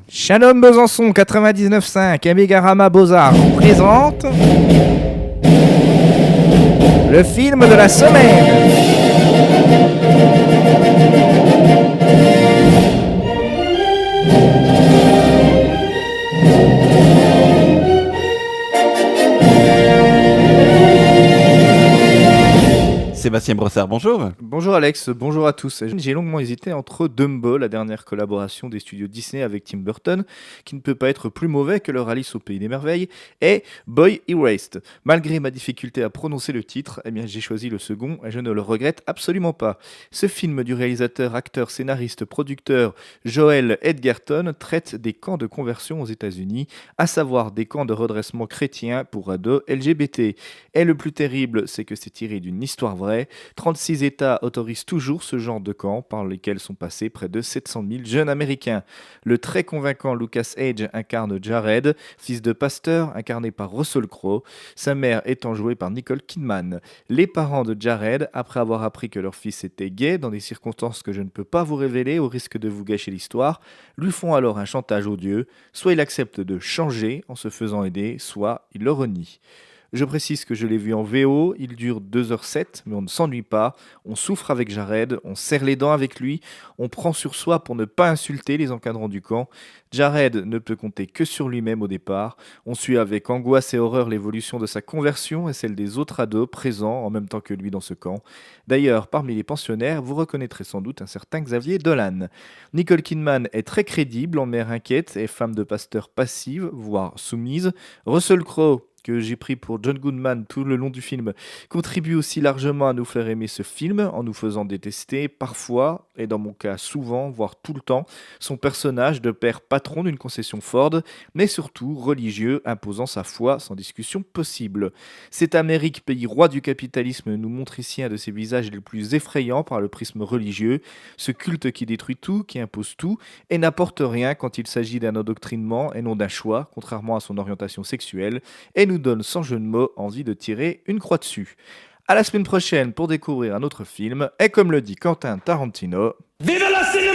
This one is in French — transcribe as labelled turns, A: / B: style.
A: Shalom Besançon 99.5 et Megarama Beaux-Arts vous présente le film de la semaine.
B: Sébastien Brossard, bonjour.
A: Bonjour Alex, bonjour à tous. J'ai longuement hésité entre Dumbo, la dernière collaboration des studios Disney avec Tim Burton, qui ne peut pas être plus mauvais que leur Alice au Pays des Merveilles, et Boy Erased. Malgré ma difficulté à prononcer le titre, j'ai choisi le second et je ne le regrette absolument pas. Ce film du réalisateur, acteur, scénariste, producteur Joel Edgerton traite des camps de conversion aux États-Unis, à savoir des camps de redressement chrétien pour ados LGBT. Et le plus terrible, c'est que c'est tiré d'une histoire vraie. 36 États autorisent toujours ce genre de camps par lesquels sont passés près de 700 000 jeunes Américains. Le très convaincant Lucas Hedges incarne Jared, fils de pasteur incarné par Russell Crowe, sa mère étant jouée par Nicole Kidman. Les parents de Jared, après avoir appris que leur fils était gay dans des circonstances que je ne peux pas vous révéler au risque de vous gâcher l'histoire, lui font alors un chantage odieux, soit il accepte de changer en se faisant aider, soit il le renie. Je précise que je l'ai vu en VO, il dure 2h07, mais on ne s'ennuie pas, on souffre avec Jared, on serre les dents avec lui, on prend sur soi pour ne pas insulter les encadrants du camp. Jared ne peut compter que sur lui-même au départ, on suit avec angoisse et horreur l'évolution de sa conversion et celle des autres ados présents en même temps que lui dans ce camp. D'ailleurs, parmi les pensionnaires, vous reconnaîtrez sans doute un certain Xavier Dolan. Nicole Kidman est très crédible en mère inquiète et femme de pasteur passive, voire soumise. Russell Crowe, que j'ai pris pour John Goodman tout le long du film, contribue aussi largement à nous faire aimer ce film en nous faisant détester parfois, et dans mon cas souvent, voire tout le temps, son personnage de père patron d'une concession Ford, mais surtout religieux, imposant sa foi sans discussion possible. Cette Amérique, pays roi du capitalisme, nous montre ici un de ses visages les plus effrayants par le prisme religieux, ce culte qui détruit tout, qui impose tout, et n'apporte rien quand il s'agit d'un endoctrinement et non d'un choix, contrairement à son orientation sexuelle, et nous donne sans jeu de mots envie de tirer une croix dessus. À la semaine prochaine pour découvrir un autre film, et comme le dit Quentin Tarantino,
C: Vive la cinéma!